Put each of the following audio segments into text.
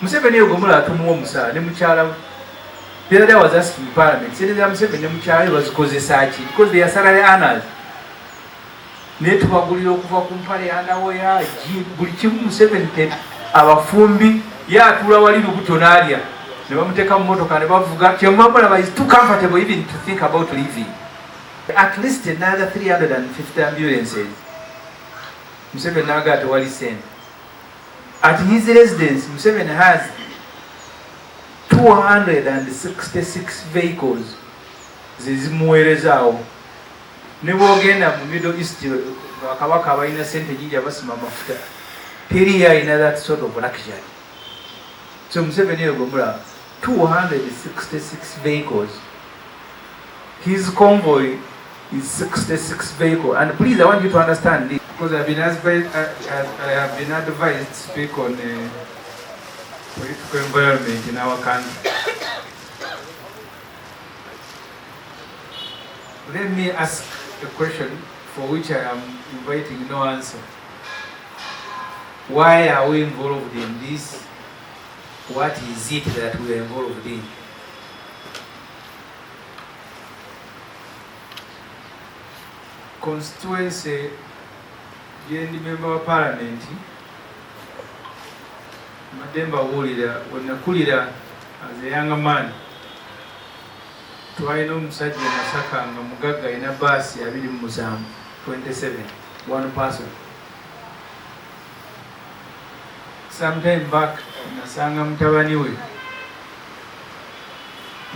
Museveni yogomula atumuwa omusaala ne mukyala we. The other day I was asking Parliament, said Museveni ne mukyala we bazikozesa ki because they are salary earners. Naye tubagulira okuva ku mpale yanawo yagi buli kimu Museveni abafumbi yatuula wali lubuto n'alya ne bamuteeka mu motoka ne bavuga kyemwamulaba is too comfortable even to think about leaving. At least another 350 ambulances. Museveni n'agamba tewali sente. At his residence, Museveni has 266 vehicles zizimuweerezaawo. Ne bw'ogenda mu Middle East bakabaka abalina sente nyingi abasima amafuta teri alina that sort of luxury. So Museveni yogomula 266 vehicles. His convoy is 66 vehicles. And please, I want you to understand this because I have been advised to speak on political environment in our country. Let me ask a question for which I am inviting no answer. Why are we involved in this? What is it that we are involved in? Constituency, the member of parliament, Mademba Wulira, when Nakulira as a younger man, twalina omusajja Masaka nga mugagga ina baasi 27, one person. Sometime back nasanga mutabani we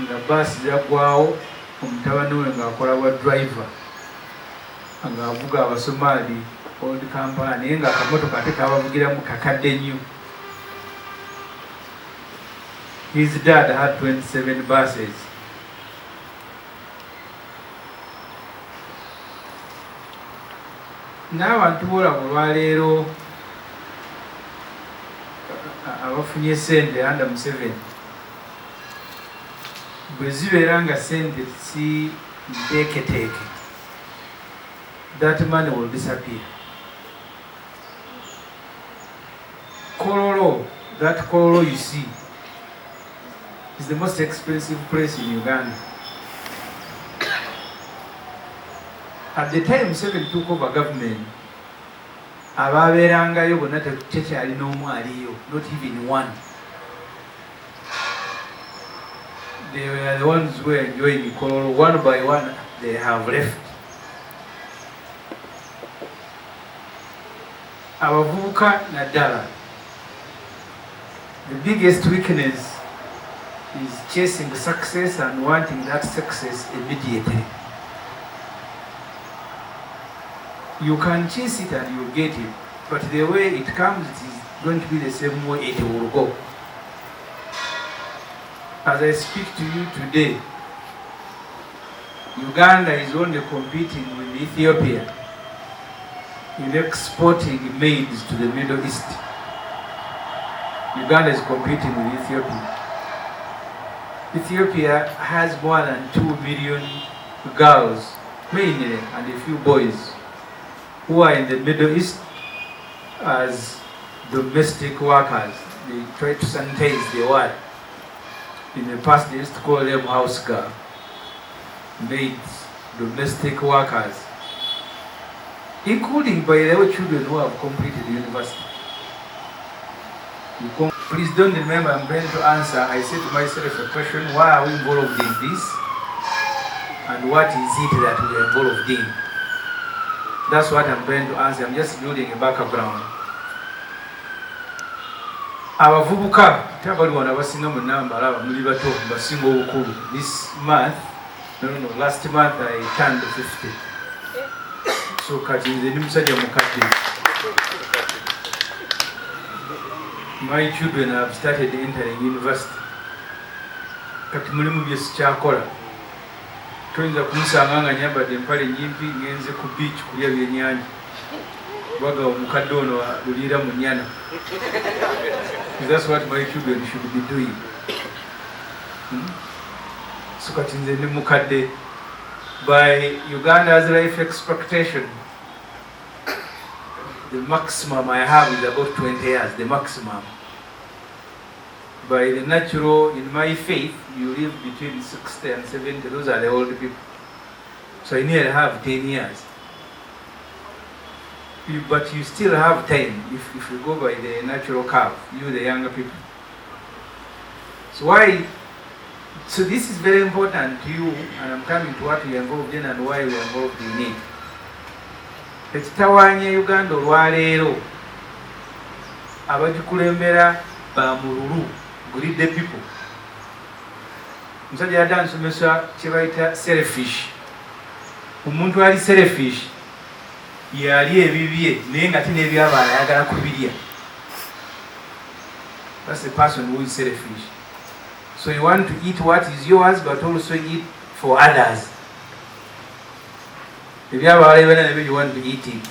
nga baasi zaggwawo omutabani we ng'akola wa driver ng'avuga Abasomali old Kampala naye ng'akamotoka ate kabavugiramu kakadde nnyo. His dad had 27 buses. N'abantu boolaba olwaleero abafunye sente under Museveni bwe zibeera nga sente si nteeketeeke, that money will disappear. Kololo, that Kololo you see is the most expensive place in Uganda. At the time Museveni took over government, abaabeerangayo bonna tekyali n'omu aliyo, not even one. They were the ones who were enjoying Kololo. One by one they have left. Abavubuka naddala, the biggest weakness is chasing success and wanting that success immediately. You can chase it and you get it, but the way it comes, it is going to be the same way it will go. As I speak to you today, Uganda is only competing with Ethiopia in exporting maize to the Middle East. Uganda is competing with Ethiopia. Ethiopia has more than 2 million girls, mainly, and a few boys, who are in the Middle East as domestic workers. They try to sanitize the word. In the past, they used to call them house girl, maids, domestic workers, including, by the way, children who have completed university. Please don't remember I'm going to answer. I said to myself a question: why are we involved in this? And what is it that we are involved in? That's what I'm going to answer. I'm just building a background. Abavubuka tabali wana basinga mu namba alaba muli bato basinga obukulu. This month, last month I turned 50. So kati nze ndi musajja mukadde. My children have started entering university. Kati mulimu bye sikyakola. Toyinza kumusanga nga nyambadde empale nyimpi ngenze ku beach kulya byennyanja. Baga omukadde ono alulira mu nnyana. That's what my children should be doing. So kati nze ndi mukadde. By Uganda's life expectation, the maximum I have is about 20 years, the maximum. by the natural, in my faith, you live between 60 and 70. Those are the old people. So you nearly have 10 years. But you still have time if you go by the natural curve, you the younger people. So why? So this is very important to you, and I'm coming to what we are involved in and why we are involved in it. Ekitawaanya Uganda olwaleero abagikulembera bamululu gulidde people. Omusajja yadde ansomesa kye bayita selfish. Omuntu ali selfish yali ebibye naye nga tina ebyabala ayagala kubirya. That's the person who is selfish. So you want to eat what is yours but also eat for others. Ebyabala ebyo nabyo you want to eat it.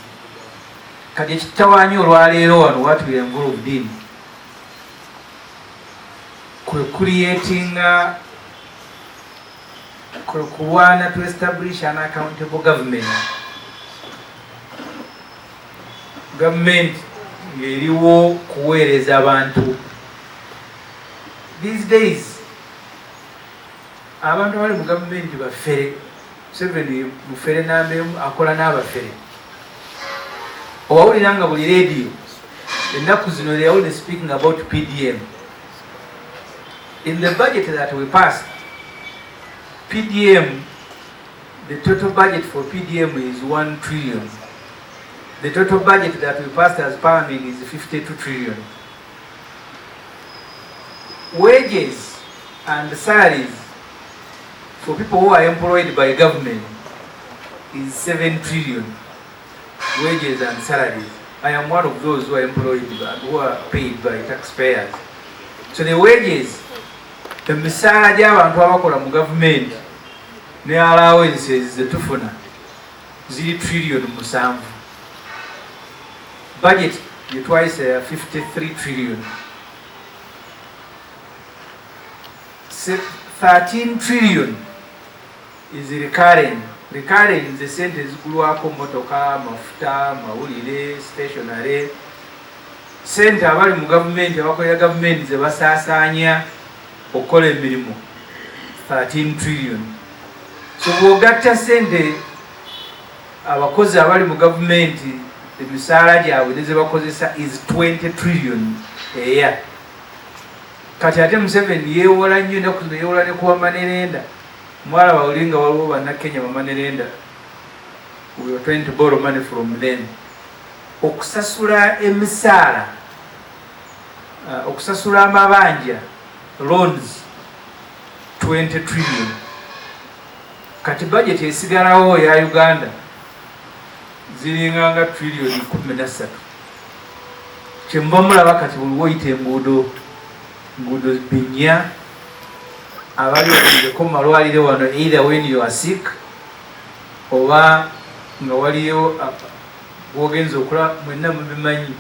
Kati ekitawaanya olwaleero wano what we are involved in creating kulwana to establish an accountable government. Government eriwo kuweereza abantu. These days abantu abali mu gavumenti bafere. Museveni mufere n'amemu akola n'abafere. Owawulira nga buli radio ennaku zino they are only speaking about PDM. In the budget that we passed, PDM, the total budget for PDM is 1 trillion. The total budget that we passed as Parliament is 52 trillion. Wages and salaries for people who are employed by government is 7 trillion. Wages and salaries. I am one of those who are employed and who are paid by taxpayers. So the wages, emisaala gy'abantu abakola mu gavumenti ne allowances zetufuna ziri trillion 7. Budget twice 53 trillion. 13 trillion is recurring. Recurring is the sente ezigulwako motoka, mafuta, mawulire, stationary. Sente abali mu gavumenti abakolera gavumenti ze basaasaanya okukola emirimu 13 trillion. So bw'ogatta sente abakozi abali mu gavumenti emisaala gyabwe ne ze bakozesa is 20 trillion a year. Kati ate Museveni yeewola nnyo ennaku zino yeewola ne ku bamanerenda. Mwala bawuli nga waliwo bannakenya bamanerenda. We were trying to borrow money from them. Okusasula emisaala, okusasula amabanja, loans 20 trillion. Kati budget esigalawo ya Uganda ziringanga trillion 13. Kyemba mulaba kati buli woyita enguudo binya abali okujeko malwalire wano either when you are sick oba nga waliyo wogenza okula mwenna mubimanyi.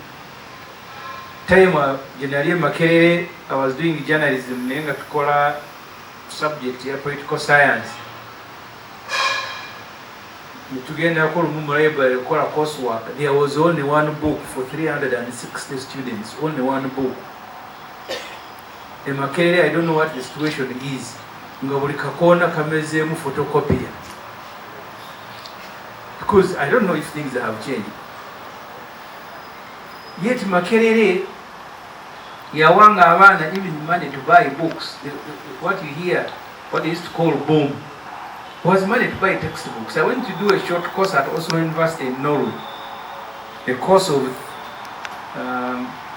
Time General Makerere, I was doing journalism naye nga tukola subject ya political science. Tugenda ko mu library kola coursework. There was only one book for 360 students, only one book. In Makerere, I don't know what the situation is. Nga buli kakona kamezeemu photocopier. Because I don't know if things have changed. Yet Makerere yawanga abaana even money to buy books. What you hear, what they used to call boom, was money to buy textbooks. I went to do a short course at Oslo University in Norway. A course of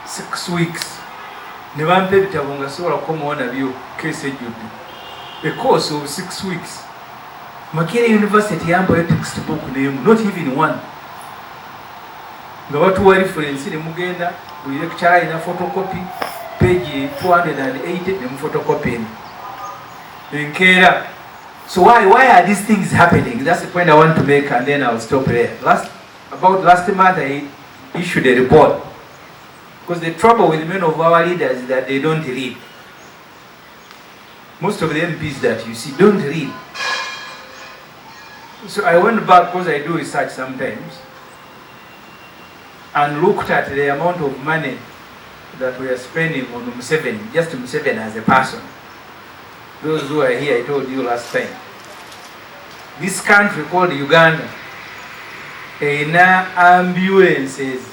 6 weeks. Ne bampa ebitabo nga sobola kukomawo nabyo case ejjudde. A course of 6 weeks. Makerere University yampayo textbook n'emu, not even one. Nga batuwa reference ne mugenda buli lecture alina photocopy page 280 ne mu photocopy enkeera. So why are these things happening? That's the point I want to make, and then I'll stop there. About last month I issued a report, because the trouble with many of our leaders is that they don't read. Most of the MPs that you see don't read. So I went back, because I do research sometimes, and looked at the amount of money that we are spending on Museveni, just Museveni as a person. Those who are here, I told you last time. This country called Uganda, ambulances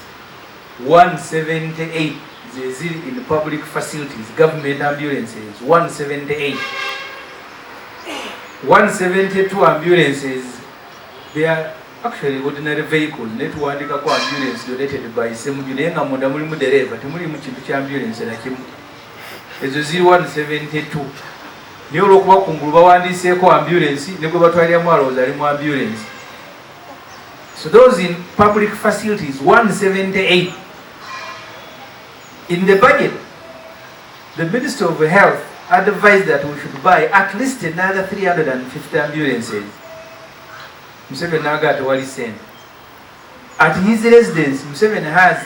178 in the public facilities, government ambulances 178. 172 ambulances, they are actually ordinary vehicles. Network ambulance donated by Semujju Nganda mulimu dereva temuli mu kintu kya ambulance na kimu. Ezo ziri 172. Niyo olwokuba kungulu bawandiseeko ambulance ne gwe batwaliramu alowooza ali mu ambulance. So those in public facilities 178. In the budget, the Minister of Health advised that we should buy at least another 350 ambulances. Museveni naga tewali sente. At his residence, Museveni has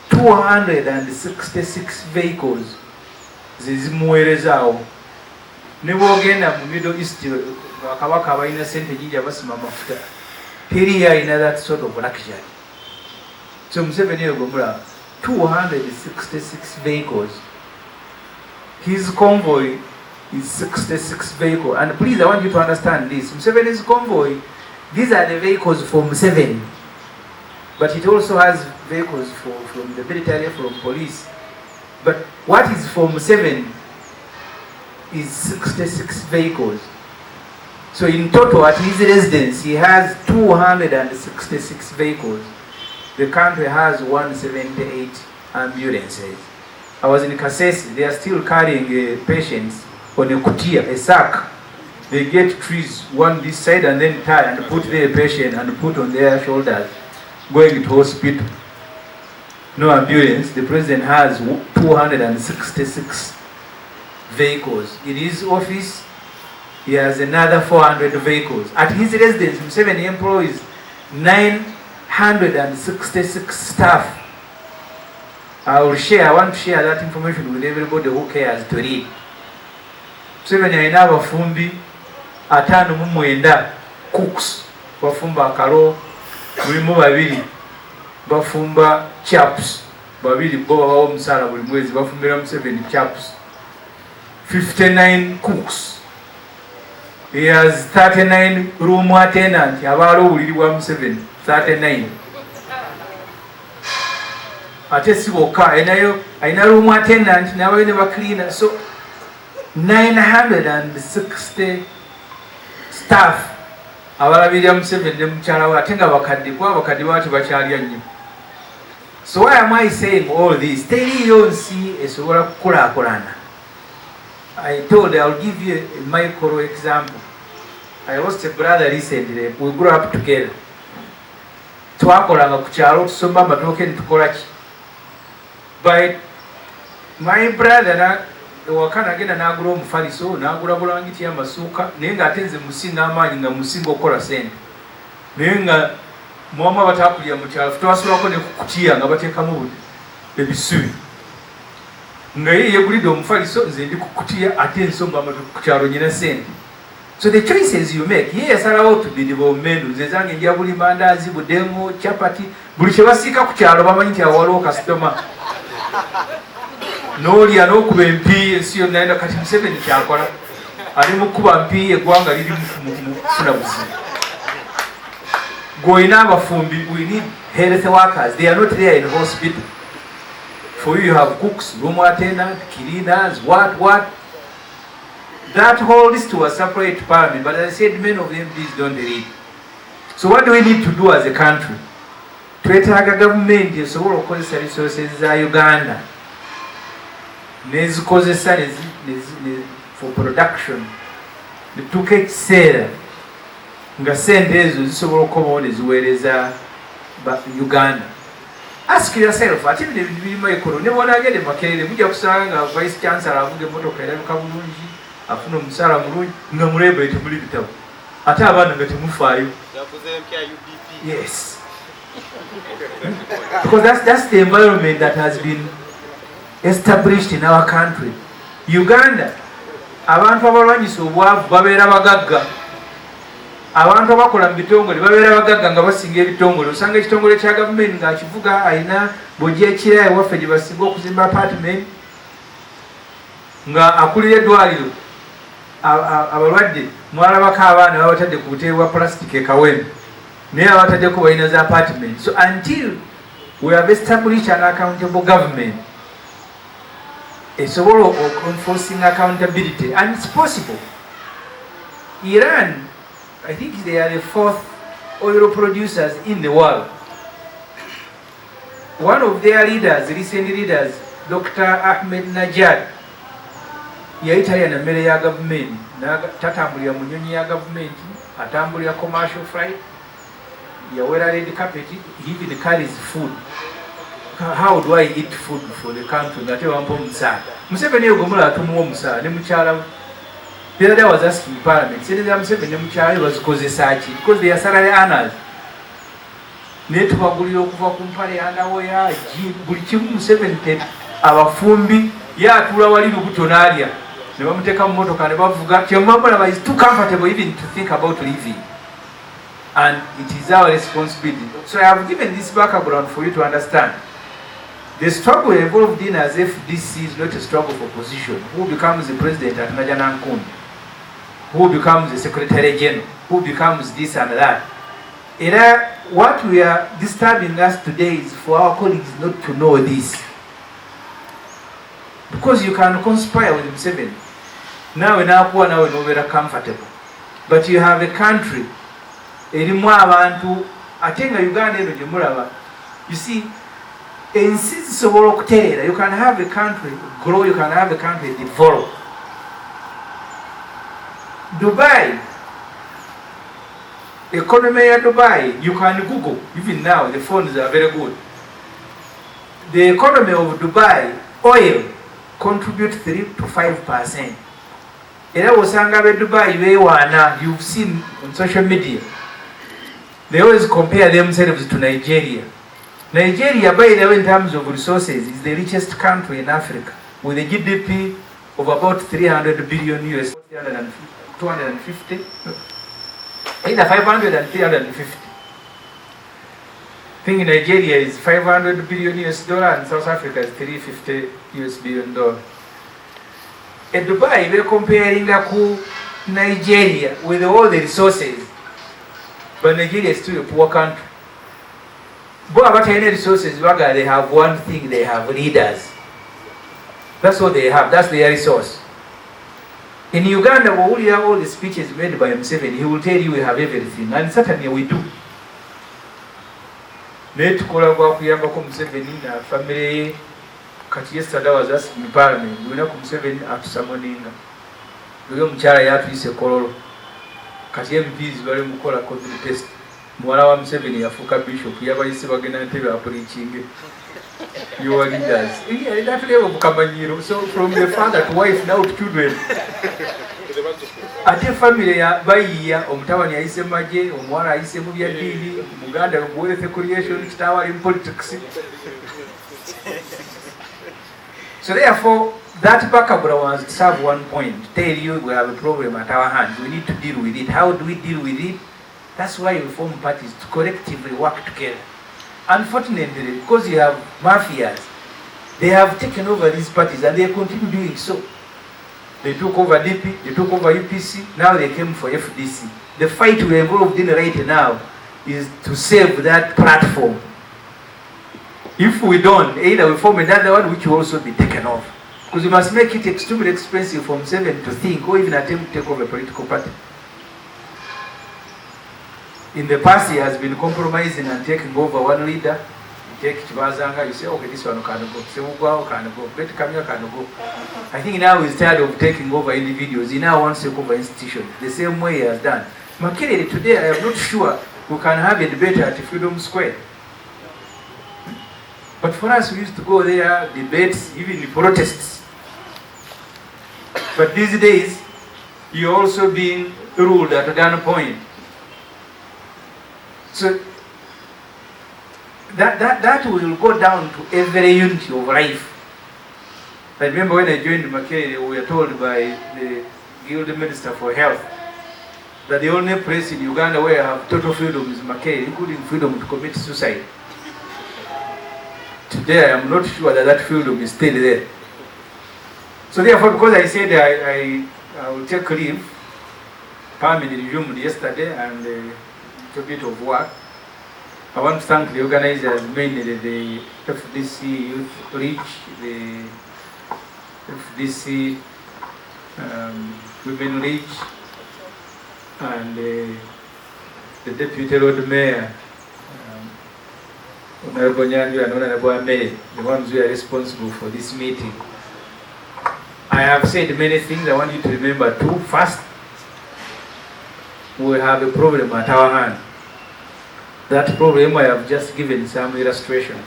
266 vehicles zizimuweerezaawo. Ne bwogenda mu Middle East bakabaka abalina sente nyingi abasima amafuta, teri alina that sort of luxury. So Museveni yegomula 266 vehicles. His convoy is 66 vehicles. And please, I want you to understand this. Museveni's convoy, these are the vehicles for Museveni. But it also has vehicles from the military, from police. But what is for Museveni is 66 vehicles. So in total, at his residence, he has 266 vehicles. The country has 178 ambulances. I was in Kasese, they are still carrying patients on a kutia, a sack. They get trees, one this side and then tie and put their patient and put on their shoulders, going to hospital. No ambulance. The president has 266 vehicles. In his office, he has another 400 vehicles. At his residence, Museveni employs 966 staff. I want to share that information with everybody who cares to read. Museveni alina abafumbi 59 cooks, bafumba akalo mulimu 2, bafumba chaps 2 bo babawo omusaala buli mwezi, bafumbira Museveni chaps. 59 cooks. He has 39 room attendants, abaala obuliri bwa Museveni 39. Ate si bokka, alina room attendant n'abayo ne bacleaner. So 960 staff abalabirira Museveni ne mukyala we, ate nga bakadde kuba abakadde bati bakyalya nnyo. So why am I saying all this? Teriyo nsi esobola kukulaakulana. I told I'll give you a micro example. I lost a brother recently. We grew up together. Twakolanga ku kyalo tusomba amatooke ne tukola ki. But my brother wakana agenda n'agula omufaliso, n'agula bulangiti y'amasuuka, naye ng'ate nze musinga amaanyi nga musinga okukola sente. Naye nga mwama bataakulira mu kyalo, twasulako ne ku kutiya nga bateekamu ebisubi. Nga ye yegulidde omufaliso, nze ndi ku kutiya ate nsomba amatooke ku kyalo nyina sente. So the choices you make, ye yasalawo tubidiba ommendu, nze zange nja buli mandaazi, budengo, chapati, buli kye basiika ku kyalo bamanyi nti awo waliwo kasitoma. N'olya n'okuba empiiyi ensi yonna enda. Kati Museveni kyakola ali mu kuba mpiiyi, eggwanga liri mu kufuna buzibu. Gw'olina abafumbi, we need health workers. They are not there in hospital. For you have cooks, room attendant, cleaners, what. That whole list was separate parliament, but as I said, many of them these don't read. So what do we need to do as a country? Twetaaga government esobola okukozesa resources za Uganda nezikozesa for production, netuuka ekiseera nga sente ezo zisobola okukomawo neziweereza Uganda. Ask yourself, ate bino ebintu birimu ekolo, ne bw'onaagenda Makerere mujja kusanga nga vice chancellor avuga emmotoka erabika bulungi, afuna omusaala mulungi, nga mulebe temuli bitabo, ate abaana nga temufaayo. Yes. Because that's the environment that has been established in our country. Uganda, abantu abalwanyisa obwavu babeera bagagga. abantu abakola mu bitongole babeera bagagga nga basinga ebitongole. Osanga ekitongole kya gavumenti ng'akivuga alina bojja ekira ewaffe gye basinga okuzimba apartment, nga akulira eddwaliro abalwadde mwalabako abaana babatadde ku buteebi bwa plastic ekawembe, naye abataddeko balina za apartment. So until we have established an accountable government esobola enforcing accountability, and it's possible. Iran, I think they are the 4th oil producers in the world. One of their leaders, recent leaders, Dr. Ahmed Najad, yayitaliya na mmere ya gavumenti, tatambulira mu nnyonyi ya gavumenti, atambulira commercial flight, yawera red carpet, he even carries food. How do I eat food for the country? Ngate wampa omusaala. Museveni yegomula atumuwa omusaala ne mukyala we. The other day I was asking Parliament, Senator Museveni ne mukyala we bazikozesa ki? Because they are salary earners. Naye tubagulira okuva ku mpale yandawo ya buli kimu Museveni te abafumbi yatuula wali lubuto n'alya ne bamuteeka mu motoka ne bavuga kyemwamulaba is too comfortable even to think about living. And it is our responsibility. So I have given this background for you to understand. The struggle involved in as FDC is not a struggle for position. Who becomes the president at Najanankun? Who becomes the secretary general? Who becomes this and that? What we are disturbing us today is for our colleagues not to know this. Because you can conspire with Museveni. Now we're comfortable. But you have a country. Atenga Uganda eno gyemulaba. You see, ensi zisobola okutereera. You can have a country grow, you can have a country develop. Dubai, economy ya Dubai, you can Google, even now the phones are very good. The economy of Dubai, oil, contribute 3 to 5%. Era osanga be Dubai beewaana, you've seen on social media. They always compare themselves to Nigeria. Nigeria, by the way, in terms of resources, is the richest country in Africa, with a GDP of about 300 billion US, 250, either 500 and 350. I think Nigeria is 500 billion US dollar and South Africa is 350 US billion dollar. In Dubai, we're comparing Nigeria with all the resources. But Nigeria is still a poor country. But about any resources, they have one thing, they have leaders. That's what they have, that's their resource. In Uganda, we hear all the speeches made by Museveni, he will tell you we have everything, and certainly we do. Netukola kwa kuyambako Museveni na family. Kati yesterday was asking in Parliament, we know Museveni atusamoninga. Uyo mchara yatuyise kololo. Kati MPs bali mukola COVID test. Mwala wa Museveni yafuka bishop yabayise bagenda ntebe preaching. You are leaders. Yeah, that level of Kamanyiro. So from the father to wife now to children. Ate family ya bayiya omutawani yayise maje, omwala yayise mu bya dini, Muganda wealth creation kitawa in politics. So therefore, that background was to serve one point, tell you we have a problem at our hands, we need to deal with it. How do we deal with it? That's why we form parties, to collectively work together. Unfortunately, because you have mafias, they have taken over these parties and they continue doing so. They took over DP, they took over UPC, now they came for FDC. The fight we're involved in right now is to save that platform. If we don't, either we form another one which will also be taken off. Because we must make it extremely expensive for Museveni to think or even attempt to take over a political party. In the past, he has been compromising and taking over one leader. You take Chibazanga, you say, okay, this one can go. Semujju can go. Bet Kamya can go. I think now he's tired of taking over individuals. He now wants to take over institutions. The same way he has done. Makerere, today I am not sure we can have a debate at Freedom Square. But for us, we used to go there, debates, even protests. But these days, you're also being ruled at a gunpoint. So that will go down to every unit of life. I remember when I joined Makerere, we were told by the Guild Minister for Health that the only place in Uganda where I have total freedom is Mackay, including freedom to commit suicide. Today I am not sure that that freedom is still there. So therefore, because I said I will take leave, permanently resumed yesterday and a bit of work, I want to thank the organizers, mainly the FDC Youth Reach, the FDC Women Reach, and the Deputy Road Mayor, Honorable Nyanju and Honorable Mayor, the ones who are responsible for this meeting. I have said many things. I want you to remember two. First, we have a problem at our hand. That problem I have just given some illustration,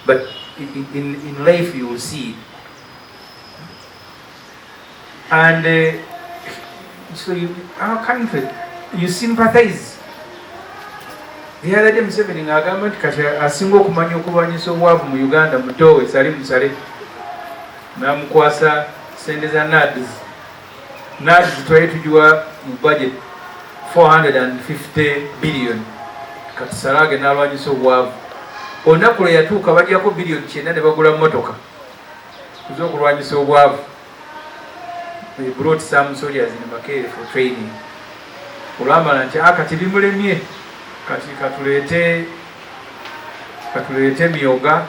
but in life you will see it. And so our country, you sympathize. The other day Museveni agamba kati asinga okumanya okubanyisa obwavu mu Uganda mutowe sali musale namukwasa sente za NADS twali tugiwa mu budget 450 billion kati salage n'alwanyisa obwavu. Olunaku lwe yatuuka bajjako billion 9 ne bagula mmotoka ez'okulwanyisa obwavu. They brought some soldiers in Mackay for training. Olwamala nti kati bimulemye kati katulete miyoga,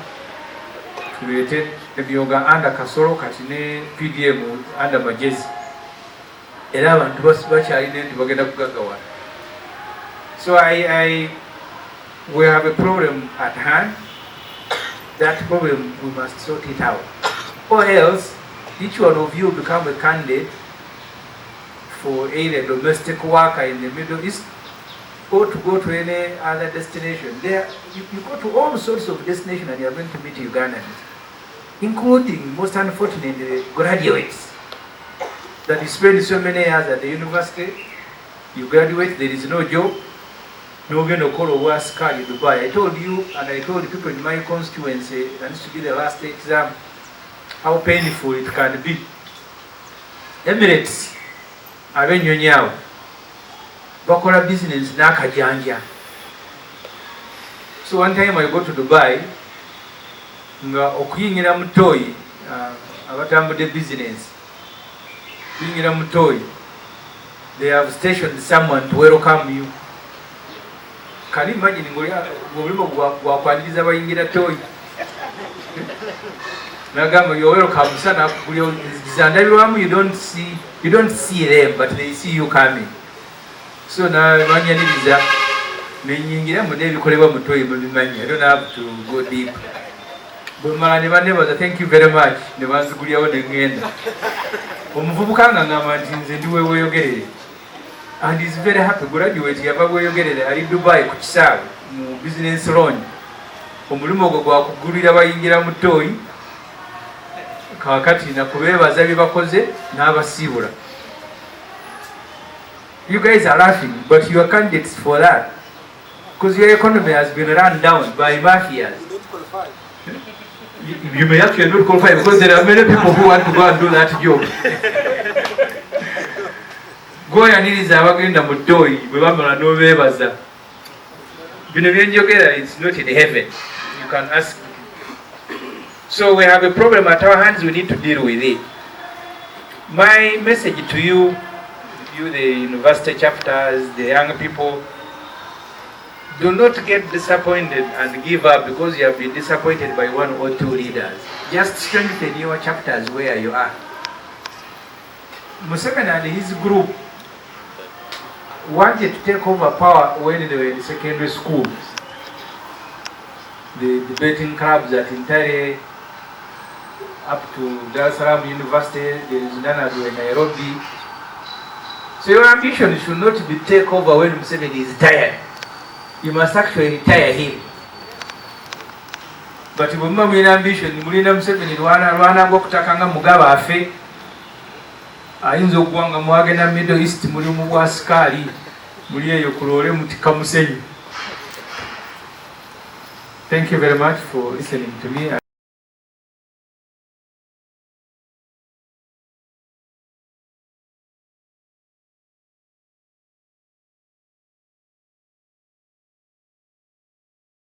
tulete emyoga anda kasoro kati ne PDM anda majezi. Era abantu bakyalina nti bagenda kugagawana. So we have a problem at hand. That problem we must sort it out, or else each one of you become a candidate for either domestic worker in the Middle East or to go to any other destination. There, you go to all sorts of destinations and you are going to meet Ugandans, including, most unfortunately, graduates that you spend so many years at the university. You graduate, there is no job. No going to call a worse car in Dubai. I told you and I told people in my constituency, that this to be the last exam, how painful it can be. Emirates, abenyonyawo bakola business n'akajanja. So one time I go to Dubai, nga okuyingira mu toy abatambudde business, kuyingira mu toy, they have stationed someone to welcome you. Can you imagine ng'olimo gwakwaniriza bayingira toy? Nagamba you're welcome sana zandabirwamu, you don't see them but they see you coming. So na banyaniriza nenyingira mu nebikolebwa mu toy mubimanyi. I don't have to go deep. Bwemala ne banebaza thank you very much ne banzigulyawo ne ngenda. Omuvubuka nga ngamba nti nze ndi weeyogerere and he's very happy. Graduate yava weeyogerere ali Dubai ku kisaawe mu business loan. Omulimu ogwo gwakugulira bayingira mu toy kakati na kubebaza bye bakoze n'abasiibula. You guys are laughing, but you are candidates for that because your economy has been run down by mafias. You may actually not qualify because there are many people who want to go and do that job. Go yaniriza abagenda mu toy bwe bamala n'obebaza. Bino byenjogera, it's not in heaven. You can ask. So we have a problem at our hands, we need to deal with it. My message to you, the university chapters, the young people, do not get disappointed and give up because you have been disappointed by one or two leaders. Just strengthen your chapters where you are. Museveni and his group wanted to take over power when they were in secondary schools. The debating clubs at Intare, up to Dar es Salaam University, there is none in Nairobi. So your ambition should not be take over when Museveni is tired. You must actually retire him. But if you have an ambition, Mulina Museveni Rwana Gokutakanga Mugaba Afe, ayinza okuwanga mwagenda Middle East mulimu bwa askari muli eyo kulole mutika musenyu. Thank you very much for listening to me.